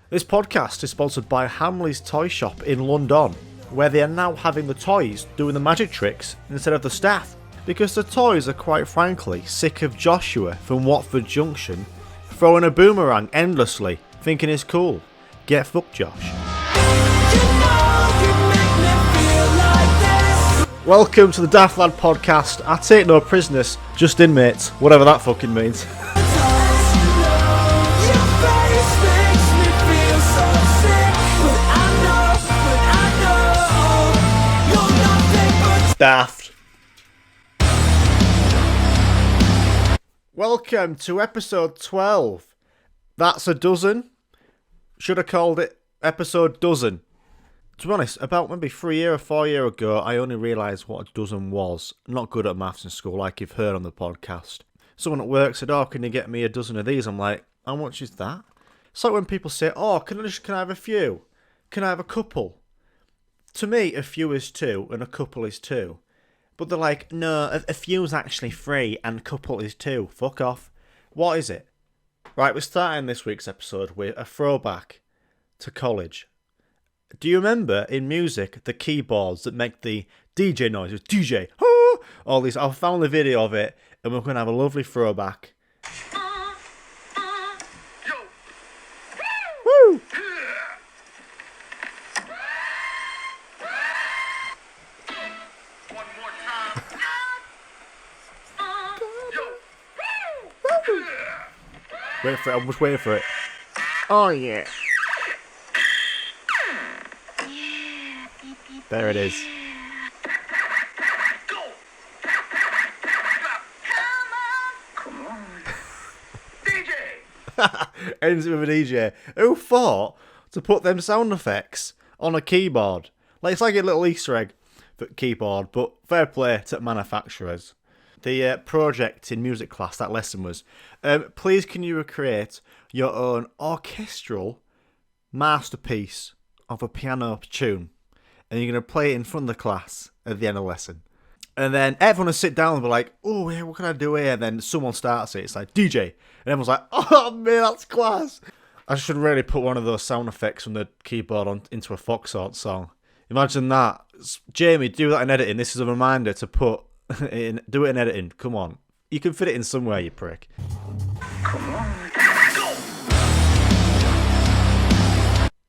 This podcast is sponsored by Hamley's Toy Shop in London, where they are now having the toys doing the magic tricks instead of the staff, because the toys are quite frankly sick of Joshua from Watford Junction throwing a boomerang endlessly, thinking it's cool. Get fucked, Josh. Welcome to the Daft Lad podcast. I take no prisoners, just inmates, whatever that fucking means. Daft. Welcome to episode 12. That's a dozen. Should have called it episode dozen. To be honest, about maybe 3 or 4 years ago, I only realised what a dozen was. I'm not good at maths in school, like you've heard on the podcast. Someone at work said, "Oh, can you get me a dozen of these?" I'm like, how much is that? It's like when people say, "Oh, can I have a few? Can I have a couple?" To me, a few is two and a couple is two. But they're like, no, a few is actually three and a couple is two. Fuck off. What is it? Right, we're starting this week's episode with a throwback to college. Do you remember in music the keyboards that make the DJ noises? DJ, all these. I found the video of it and we're going to have a lovely throwback. Woo! Wait for it, I'm just waiting for it. Oh yeah. There it is. Come on. DJ! Ends with a DJ. Who thought to put them sound effects on a keyboard? Like, it's like a little Easter egg for keyboard, but fair play to manufacturers. The project in music class, that lesson was, please can you recreate your own orchestral masterpiece of a piano tune? And you're going to play it in front of the class at the end of the lesson. And then everyone will sit down and be like, oh, yeah, what can I do here? And then someone starts it. It's like, DJ. And everyone's like, oh, man, that's class. I should really put one of those sound effects from the keyboard into a Foxhawk song. Imagine that. Jamie, do that in editing. This is a reminder to put... do it in editing. Come on. You can fit it in somewhere, you prick. Come on. Go!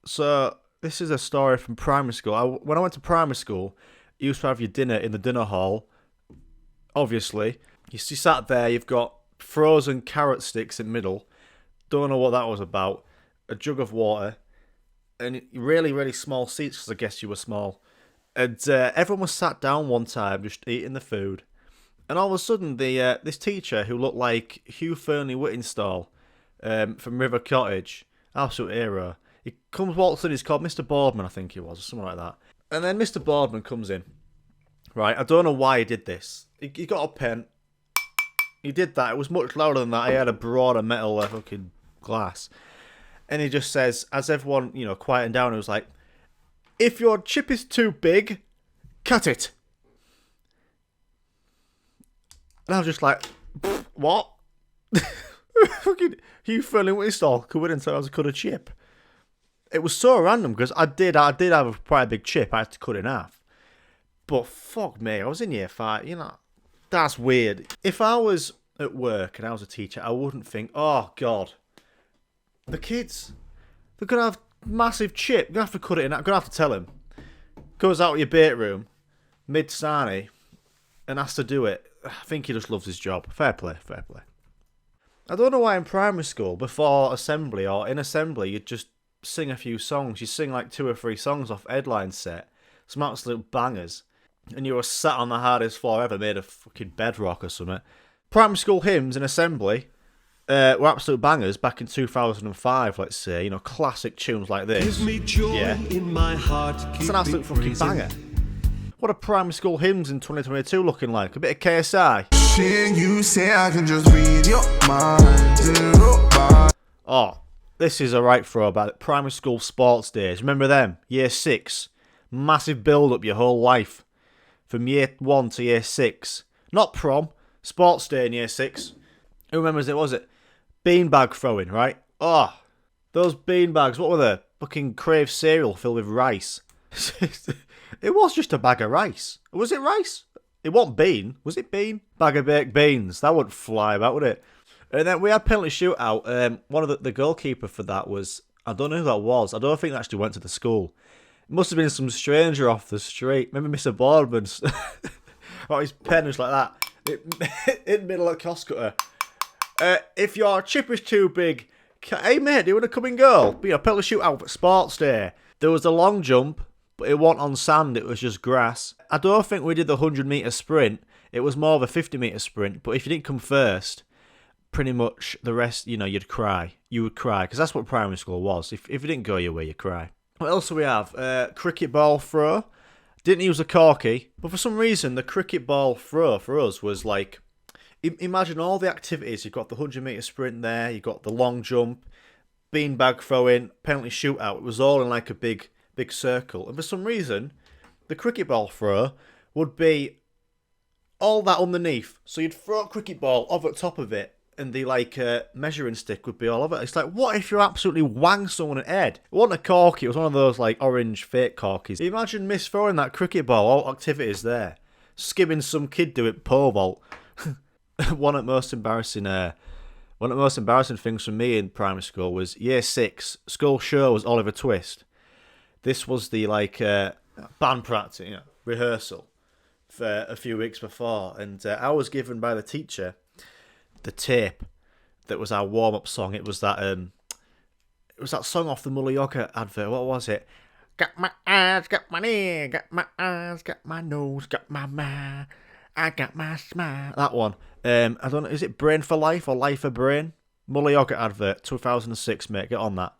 So, this is a story from primary school. When I went to primary school, you used to have your dinner in the dinner hall. Obviously. You sat there, you've got frozen carrot sticks in the middle. Don't know what that was about. A jug of water. And really, really small seats, because I guess you were small. And everyone was sat down one time, just eating the food. And all of a sudden, this teacher, who looked like Hugh Fernley Whittingstall from River Cottage, absolute hero, he comes waltzing in, he's called Mr. Boardman, I think he was, or something like that. And then Mr. Boardman comes in. Right, I don't know why he did this. He got a pen. He did that. It was much louder than that. He had a broader metal fucking glass. And he just says, as everyone, quieting down, he was like, if your chip is too big, cut it. And I was just like, what? Fucking Hugh Fernley Whittingstall come in and said I was to cut a chip. It was so random because I did have a quite a big chip. I had to cut it in half. But fuck me, I was in year 5. That's weird. If I was at work and I was a teacher, I wouldn't think, oh God, the kids, they're going to have massive chip. You're going to have to cut it in. I'm going to have to tell him. Goes out of your bait room, mid-sarnie, and has to do it. I think he just loves his job. Fair play, fair play. I don't know why in primary school, before assembly or in assembly, you'd just sing a few songs. You sing like 2 or 3 songs off Headline set. Some absolute bangers. And you were sat on the hardest floor ever, made of fucking bedrock or something. Primary school hymns in assembly were absolute bangers back in 2005, let's say. Classic tunes like this. Gives me joy in my heart. It's an absolute fucking banger. What are primary school hymns in 2022 looking like? A bit of KSI. Shit, you say I can just read your mind. Oh, this is a right throwback. Primary school sports days. Remember them? Year 6. Massive build-up your whole life. From year 1 to year 6. Not prom. Sports day in year 6. Who remembers it, was it? Beanbag throwing, right? Oh, Those bean bags, what were they? Fucking Crave cereal filled with rice. It was just a bag of rice. Was it rice? It wasn't bean. Was it bean? Bag of baked beans. That wouldn't fly about, would it? And then we had penalty shootout. One of the goalkeeper for that was, I don't know who that was. I don't think they actually went to the school. It must have been some stranger off the street. Maybe Mr. Boardman's. Got his pen just like that. In the middle of Costcutter. If your chip is too big, hey mate, do you want to come and go? Be a penalty shootout for sports day. There was a long jump, but it wasn't on sand, it was just grass. I don't think we did the 100-metre sprint. It was more of a 50-metre sprint, but if you didn't come first, pretty much the rest, you'd cry. You would cry, because that's what primary school was. If you didn't go your way, you cry. What else do we have? Cricket ball throw. Didn't use a corky, but for some reason, the cricket ball throw for us was like, imagine all the activities. You've got the 100-metre sprint there, you've got the long jump, beanbag throwing, penalty shootout. It was all in like a big circle. And for some reason, the cricket ball throw would be all that underneath. So you'd throw a cricket ball over the top of it, and the measuring stick would be all over it. It's like, what if you absolutely wang someone in the head? It wasn't a corky, it was one of those like orange fake corkies. Imagine miss throwing that cricket ball, all activities there. Skimming some kid doing pole vault. One of the most embarrassing things for me in primary school was year 6. School show was Oliver Twist. This was the band practice, rehearsal for a few weeks before, and I was given by the teacher the tape that was our warm-up song. It was that song off the Muller Yogurt advert. What was it? Got my eyes, got my ear, got my eyes, got my nose, got my mind, I got my smile. That one. I don't know. Is it Brain for Life or Life for Brain? Muller Yogurt advert, 2006, mate. Get on that.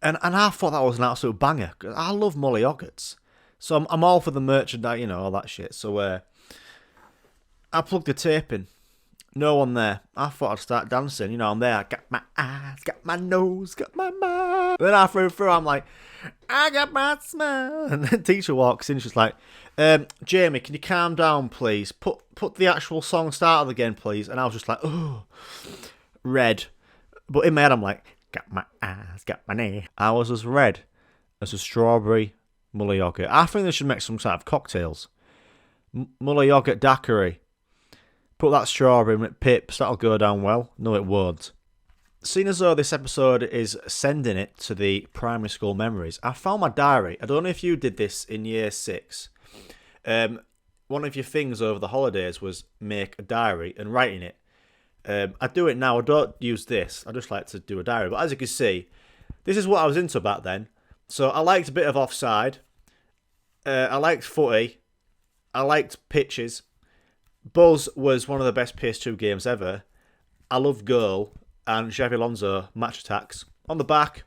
And I thought that was an absolute banger. I love Muller Yogurts. So I'm all for the merchandise, all that shit. So I plugged the tape in. No one there. I thought I'd start dancing. I'm there. I got my eyes, got my nose, got my mind. Then halfway through, I'm like, I got my smile. And then the teacher walks in. She's like, Jamie, can you calm down, please? Put the actual song started again, please. And I was just like, oh, red. But in my head, I'm like, got my eyes, got my name. I was as red as a strawberry Muller Yogurt. I think they should make some sort of cocktails. Muller Yogurt daiquiri. Put that strawberry in pips, that'll go down well. No, it won't. Seeing as though this episode is sending it to the primary school memories, I found my diary. I don't know if you did this in year 6. One of your things over the holidays was make a diary and write in it. I do it now. I don't use this. I just like to do a diary. But as you can see, this is what I was into back then. So I liked a bit of offside. I liked footy. I liked pitches. Buzz was one of the best PS2 games ever. I love Goal and Xavi Alonso match attacks. On the back,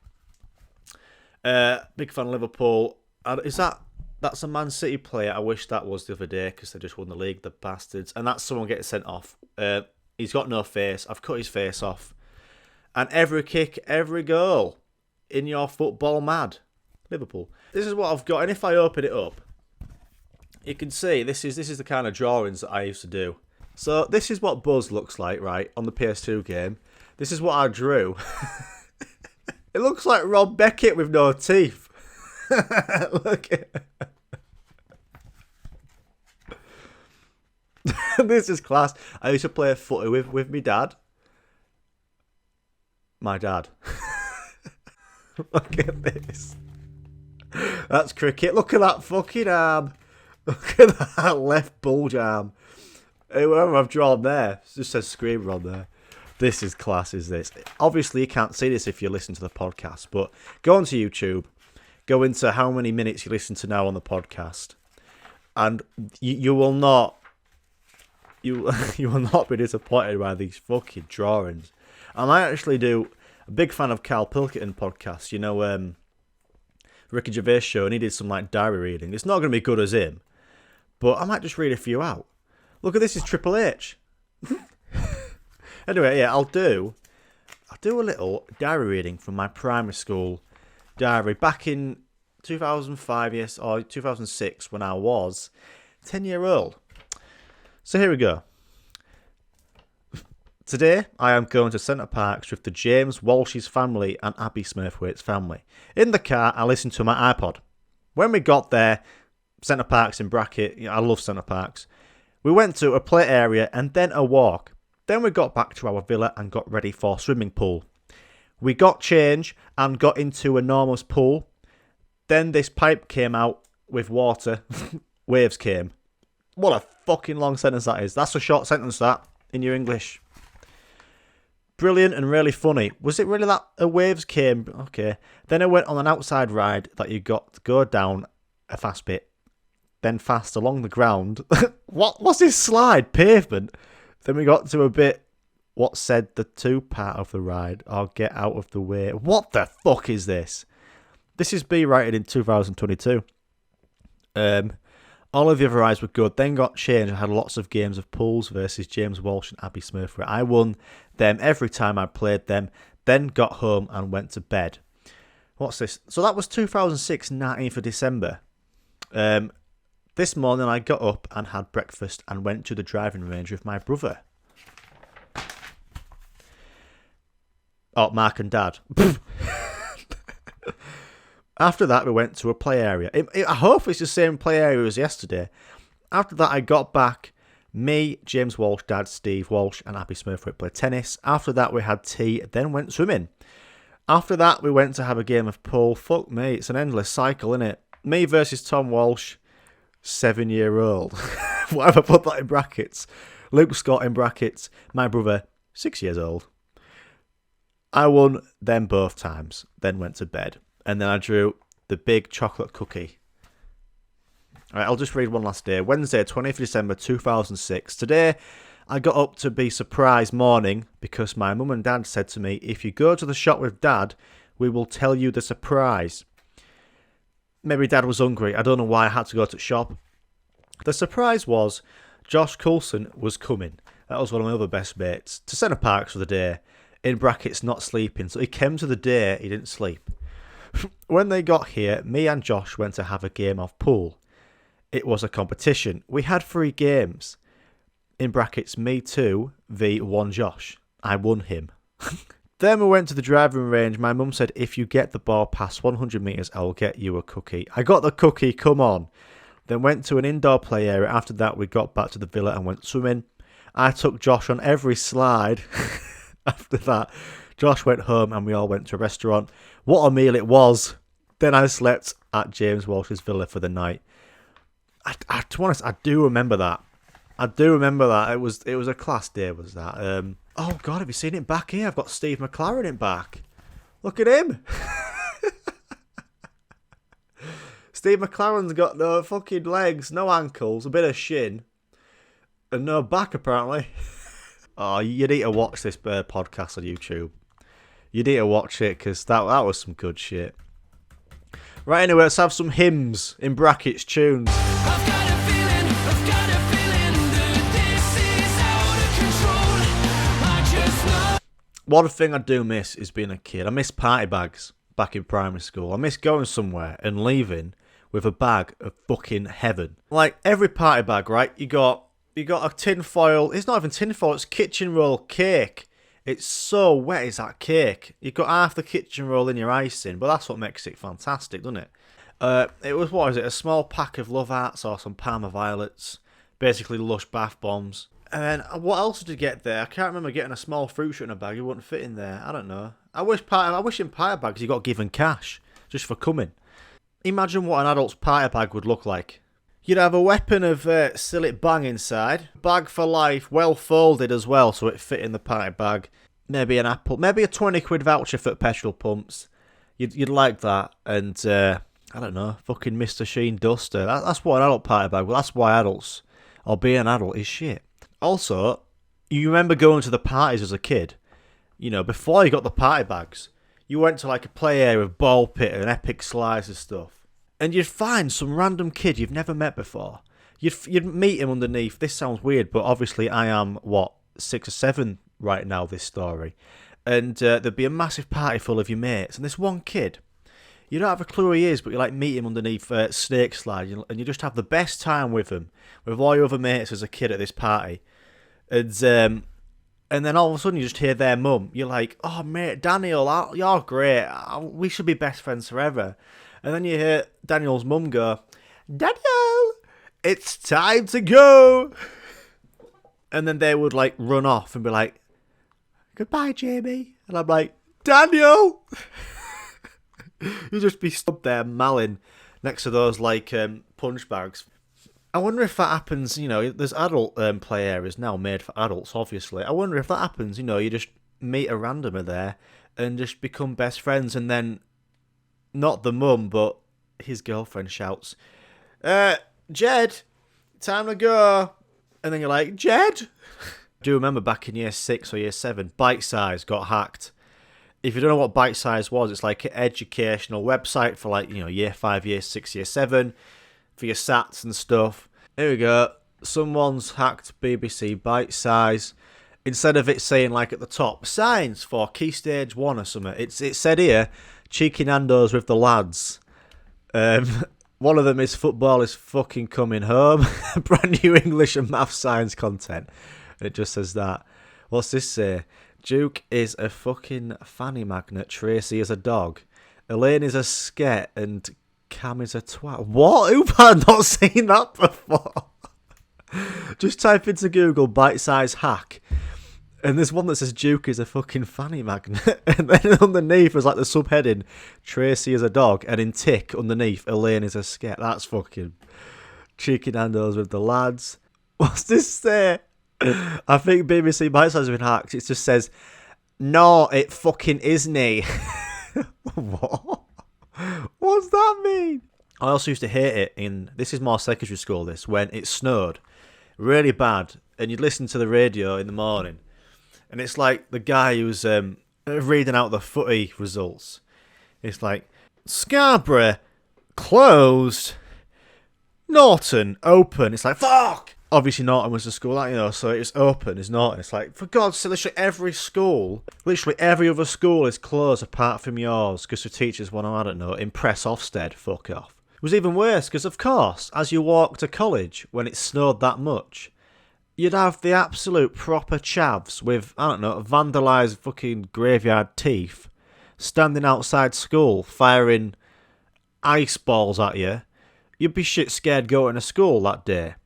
big fan of Liverpool. That's a Man City player? I wish that was the other day because they just won the league, the bastards. And that's someone getting sent off. He's got no face. I've cut his face off. And every kick, every goal in your football mad. Liverpool. This is what I've got. And if I open it up, you can see this is the kind of drawings that I used to do. So this is what Buzz looks like, right, on the PS2 game. This is what I drew. It looks like Rob Beckett with no teeth. Look at this is class. I used to play footy with my dad. My dad. Look at this. That's cricket. Look at that fucking arm. Look at that left bulge arm. Whoever I've drawn there, it just says screamer on there. This is class, is this? Obviously, you can't see this if you listen to the podcast, but go onto YouTube, go into how many minutes you listen to now on the podcast, and you will not you will not be disappointed by these fucking drawings. And I actually do a big fan of Carl Pilkington podcast. Ricky Gervais show, and he did some diary reading. It's not going to be good as him, but I might just read a few out. Look at this, is Triple H. Anyway, yeah, I'll do a little diary reading from my primary school diary back in 2005, yes, or 2006 when I was 10-year-old. So here we go. Today, I am going to Centre Parks with the James Walsh's family and Abby Smurthwaite's family. In the car, I listened to my iPod. When we got there, Centre Parks in bracket, I love Centre Parks. We went to a play area and then a walk. Then we got back to our villa and got ready for swimming pool. We got change and got into a enormous pool. Then this pipe came out with water. Waves came. What a fucking long sentence that is. That's a short sentence, that, in your English. Brilliant and really funny. Was it really that waves came? Okay. Then I went on an outside ride that you got to go down a fast bit, then fast along the ground. What was this slide? Pavement. Then we got to a bit what said the 2 part of the ride, or get out of the way. What the fuck is this? This is B rated in 2022. All of the other rides were good. Then got changed. I had lots of games of pools versus James Walsh and Abby Smurthwaite. I won them every time I played them. Then got home and went to bed. What's this? So that was 2006, 19th of December. This morning I got up and had breakfast and went to the driving range with my brother. Oh, Mark and Dad. After that, we went to a play area. I hope it's the same play area as yesterday. After that, I got back. Me, James Walsh, Dad, Steve Walsh, and Abby Smurthwaite played tennis. After that, we had tea, then went swimming. After that, we went to have a game of pool. Fuck me, it's an endless cycle, innit? Me versus Tom Walsh, 7-year-old. Whatever, put that in brackets. Luke Scott in brackets. My brother, 6 years old. I won them both times, then went to bed. And then I drew the big chocolate cookie. All right, I'll just read one last day. Wednesday, 20th December 2006. Today, I got up to be surprised morning because my mum and dad said to me, if you go to the shop with Dad, we will tell you the surprise. Maybe Dad was hungry. I don't know why I had to go to the shop. The surprise was Josh Coulson was coming. That was one of my other best mates. To Centre Parks for the day. In brackets, not sleeping. So he came to the day, he didn't sleep. When they got here, me and Josh went to have a game of pool. It was a competition. We had 3 games. In brackets, me 2 v 1 Josh. I won him. Then we went to the driving range. My mum said, if you get the ball past 100 metres, I'll get you a cookie. I got the cookie, come on. Then went to an indoor play area. After that, we got back to the villa and went swimming. I took Josh on every slide. After that, Josh went home and we all went to a restaurant. What a meal it was. Then I slept at James Walsh's villa for the night. To be honest, I do remember that. It was a class day, was that. Oh, God, have you seen it back here? I've got Steve McLaren in back. Look at him. Steve McLaren's got no fucking legs, no ankles, a bit of shin, and no back, apparently. Oh, you need to watch this podcast on YouTube. You need to watch it because that was some good shit. Right, anyway, let's have some hymns in brackets tunes. I've got a feeling that this is out of control. I just know. One thing I do miss is being a kid. I miss party bags back in primary school. I miss going somewhere and leaving with a bag of fucking heaven. Like every party bag, right? You got a tin foil. It's not even tin foil. It's kitchen roll cake. It's so wet, is that cake. You've got half the kitchen roll in your icing, but that's what makes it fantastic, doesn't it? It was, what is it, a small pack of Love Hearts or some Parma Violets, basically Lush bath bombs. And then, what else did you get there? I can't remember getting a small fruit shot in a bag. It wouldn't fit in there. I don't know. I wish in party bags you got given cash, just for coming. Imagine what an adult's party bag would look like. You'd have a weapon of Sillet Bang inside. Bag for life, well folded as well, so it fit in the party bag. Maybe an apple, maybe a 20 quid voucher for petrol pumps. You'd like that. And, I don't know, fucking Mr. Sheen duster. That's what an adult party bag, well, that's why adults, or being an adult, is shit. Also, you remember going to the parties as a kid? You know, before you got the party bags, you went to like a play area with ball pit and epic slides and stuff. And you'd find some random kid you've never met before. You'd meet him underneath. This sounds weird, but obviously I am, 6 or 7 right now, this story. And there'd be a massive party full of your mates. And this one kid, you don't have a clue who he is, but you like meet him underneath snake slide. And you just have the best time with him, with all your other mates as a kid at this party. And And then all of a sudden you just hear their mum. You're like, oh, mate, Daniel, you're great. We should be best friends forever. And then you hear Daniel's mum go, Daniel, it's time to go. And then they would like run off and be like, goodbye, Jamie. And I'm like, Daniel. You'd just be stood there malling next to those like punch bags. I wonder if that happens, you know, there's adult play areas now made for adults, obviously. I wonder if that happens, you know, you just meet a randomer there and just become best friends, and then not the mum, but his girlfriend shouts, Jed, time to go. And then you're like, Jed? I do remember back in year 6 or year 7, Bite Size got hacked. If you don't know what Bite Size was, it's like an educational website for like, you know, year 5, year 6, year 7, for your SATs and stuff. Here we go. Someone's hacked BBC Bite Size. Instead of it saying like at the top, signs for Key Stage 1 or something, it said here, cheeky Nando's with the lads. One of them is football is fucking coming home. Brand new English and math science content. It just says that. What's this say? Duke is a fucking fanny magnet. Tracy is a dog. Elaine is a sket. And Cam is a twat. What? Who have I not seen that before? Just type into Google bite size hack. And there's one that says Duke is a fucking fanny magnet. And then underneath is like the subheading, Tracy is a dog. And in tick underneath, Elaine is a sket. That's fucking cheeky Nando's with the lads. What's this say? I think BBC Bite Size has been hacked. It just says, no, it fucking isn't. What? What's that mean? I also used to hate it in, this is more secondary school, this, when it snowed really bad. And you'd listen to the radio in the morning. And it's like the guy who's reading out the footy results. It's like, Scarborough closed, Norton open. It's like, fuck! Obviously Norton was the school, you know, so it's open, it's Norton. It's like, for God's sake, literally every school, literally every other school is closed apart from yours because the teachers want to, I don't know, impress Ofsted, fuck off. It was even worse because, of course, as you walk to college when it snowed that much, you'd have the absolute proper chavs with, I don't know, vandalised fucking graveyard teeth standing outside school firing ice balls at you. You'd be shit scared going to school that day.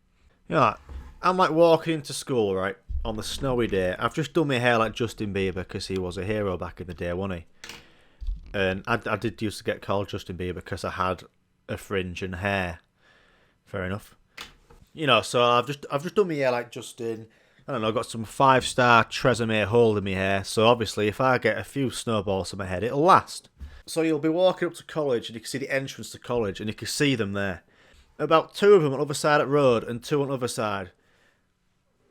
You know, I'm like walking into school, right, on the snowy day. I've just done my hair like Justin Bieber because he was a hero back in the day, wasn't he? And I did used to get called Justin Bieber because I had a fringe and hair. Fair enough. You know, so I've just done my hair like Justin. I don't know, got some 5-star Tresemme hold in my hair. So obviously, if I get a few snowballs in my head, it'll last. So you'll be walking up to college and you can see the entrance to college and you can see them there. About 2 of them on the other side of the road and 2 on the other side.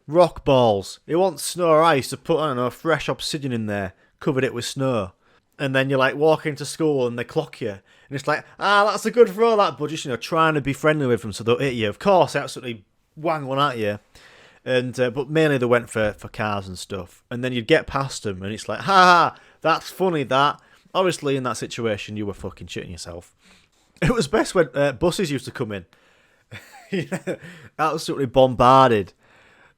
Rock balls. He wants snow or ice to put, I don't know, fresh obsidian in there, covered it with snow. And then you're like walking to school and they clock you. And it's like, that's a good throw, that, but just, you know, trying to be friendly with them so they'll hit you. Of course, they absolutely wang one at you. And but mainly they went for cars and stuff. And then you'd get past them and it's like, ha, that's funny, that. Obviously, in that situation, you were fucking shitting yourself. It was best when buses used to come in. Absolutely bombarded.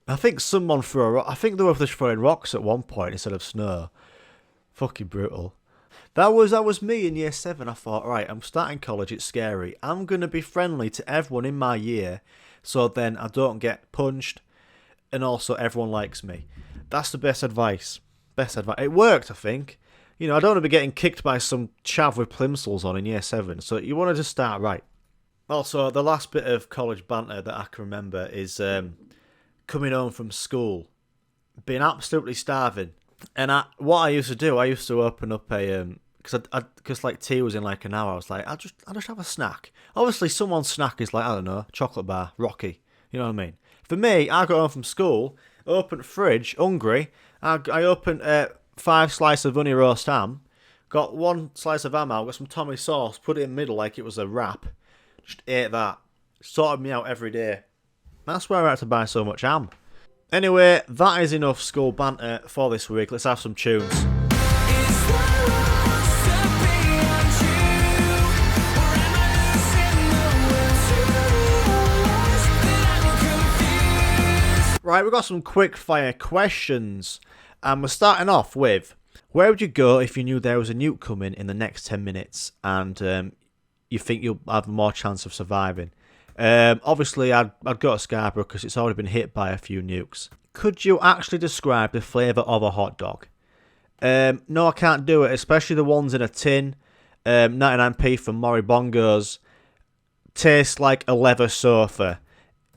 I think someone threw a rock. I think they were just throwing rocks at one point instead of snow. Fucking brutal. That was me in year 7. I thought, right, I'm starting college, it's scary. I'm going to be friendly to everyone in my year so then I don't get punched and also everyone likes me. That's the best advice. It worked, I think. You know, I don't want to be getting kicked by some chav with plimsolls on in year 7, so you want to just start right. Also, the last bit of college banter that I can remember is coming home from school, being absolutely starving. And what I used to do, I used to open up a because like tea was in like an hour. I was like, I'll just have a snack. Obviously, someone's snack is like, I don't know, chocolate bar, Rocky. You know what I mean? For me, I got home from school, opened fridge, hungry. I opened 5 slices of honey roast ham, got 1 slice of ham out, got some Tommy sauce, put it in the middle like it was a wrap. Just ate that. Sorted me out every day. That's where I had to buy so much ham. Anyway, that is enough school banter for this week. Let's have some tunes. Right, we've got some quick fire questions. And we're starting off with, where would you go if you knew there was a nuke coming in the next 10 minutes and you think you'll have more chance of surviving? Obviously, I'd go to Scarborough because it's already been hit by a few nukes. Could you actually describe the flavour of a hot dog? No, I can't do it, especially the ones in a tin. 99p from Moribongos. Tastes like a leather sofa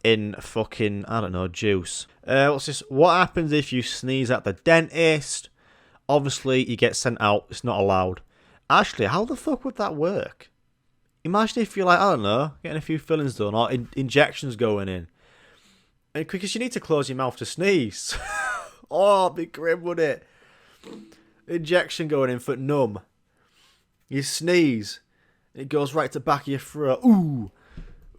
in fucking, I don't know, juice. What's this? What happens if you sneeze at the dentist? Obviously, you get sent out. It's not allowed. Actually, how the fuck would that work? Imagine if you're like, I don't know, getting a few fillings done or injections going in. Because you need to close your mouth to sneeze. Oh, it'd be grim, wouldn't it? Injection going in for numb. You sneeze. It goes right to the back of your throat. Ooh.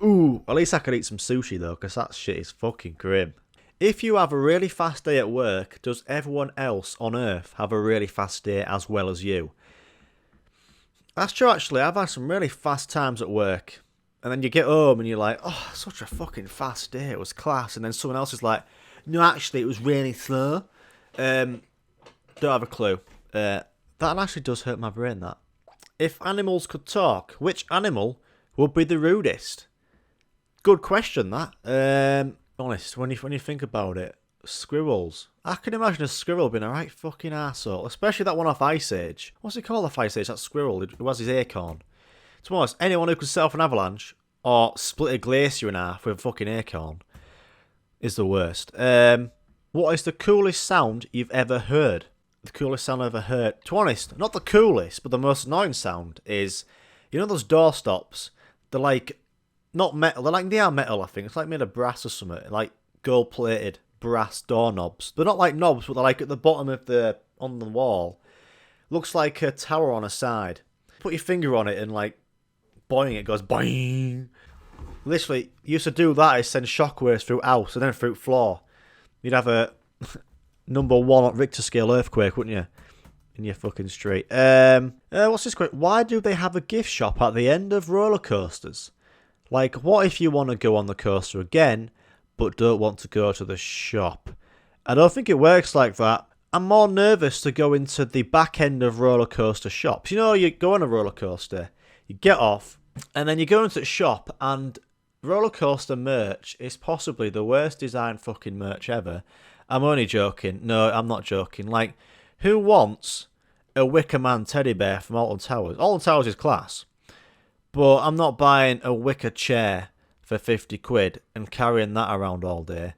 Ooh. At least I could eat some sushi, though, because that shit is fucking grim. If you have a really fast day at work, does everyone else on Earth have a really fast day as well as you? That's true, actually. I've had some really fast times at work. And then you get home and you're like, oh, such a fucking fast day. It was class. And then someone else is like, no, actually, it was really slow. Don't have a clue. That actually does hurt my brain, that. If animals could talk, which animal would be the rudest? Good question, that. Honest, when you think about it, squirrels. I can imagine a squirrel being a right fucking arsehole, especially that one off Ice Age. What's it called off Ice Age? That squirrel who has his acorn. To be honest, anyone who could set off an avalanche or split a glacier in half with a fucking acorn is the worst. What is the coolest sound you've ever heard? The coolest sound I've ever heard. To be honest, not the coolest, but the most annoying sound is, you know those door stops? They're like, not metal, they are metal, I think. It's like made of brass or something, like gold-plated brass doorknobs. They're not like knobs, but they're like at the bottom of on the wall. Looks like a tower on a side. Put your finger on it and like boing, it goes boing. Literally, used to do that, is send shockwaves through house and then through floor. You'd have a number 1 on Richter scale earthquake, wouldn't you? In your fucking street. What's this quick? Why do they have a gift shop at the end of roller coasters? Like, what if you want to go on the coaster again, but don't want to go to the shop? I don't think it works like that. I'm more nervous to go into the back end of roller coaster shops. You know, you go on a roller coaster, you get off, and then you go into the shop, and roller coaster merch is possibly the worst designed fucking merch ever. I'm only joking. No, I'm not joking. Like, who wants a Wicker Man teddy bear from Alton Towers? Alton Towers is class. But I'm not buying a wicker chair for 50 quid and carrying that around all day.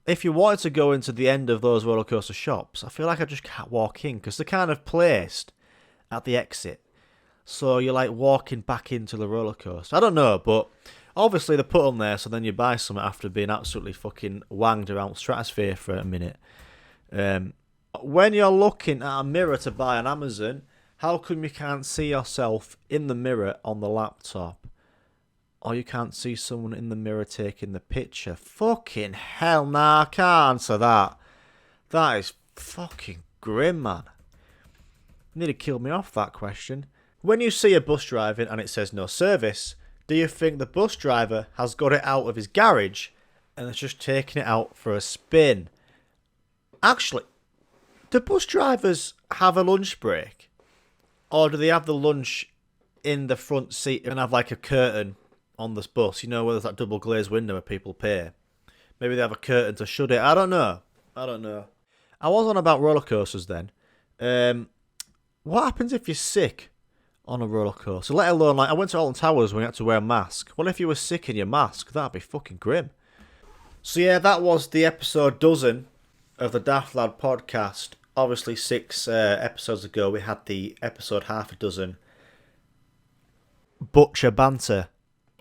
If you wanted to go into the end of those roller coaster shops, I feel like I just can't walk in because they're kind of placed at the exit. So you're like walking back into the roller coaster. I don't know, but obviously they put them there so then you buy something after being absolutely fucking wanged around Stratosphere for a minute. When you're looking at a mirror to buy on Amazon, how come you can't see yourself in the mirror on the laptop? Or you can't see someone in the mirror taking the picture? Fucking hell, nah, I can't answer that. That is fucking grim, man. Nearly killed me off, that question. When you see a bus driving and it says no service, do you think the bus driver has got it out of his garage and is just taking it out for a spin? Actually, do bus drivers have a lunch break? Or do they have the lunch in the front seat and have like a curtain on this bus? You know, where there's that double glazed window where people pay. Maybe they have a curtain to shut it. I don't know. I was on about roller coasters then. What happens if you're sick on a roller coaster? Let alone, like, I went to Alton Towers when you had to wear a mask. What if you were sick in your mask? That'd be fucking grim. So yeah, that was the episode dozen of the Daft Lad podcast. Obviously, 6 episodes ago, we had the episode half a dozen. Butcher banter.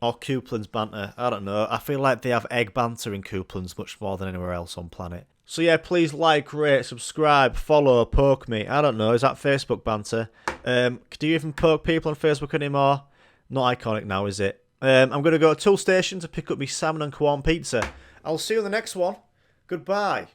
Or Coupland's banter. I don't know. I feel like they have egg banter in Coupland's much more than anywhere else on planet. So yeah, please like, rate, subscribe, follow, poke me. I don't know. Is that Facebook banter? Do you even poke people on Facebook anymore? Not iconic now, is it? I'm going to go to Tool Station to pick up my salmon and corn pizza. I'll see you in the next one. Goodbye.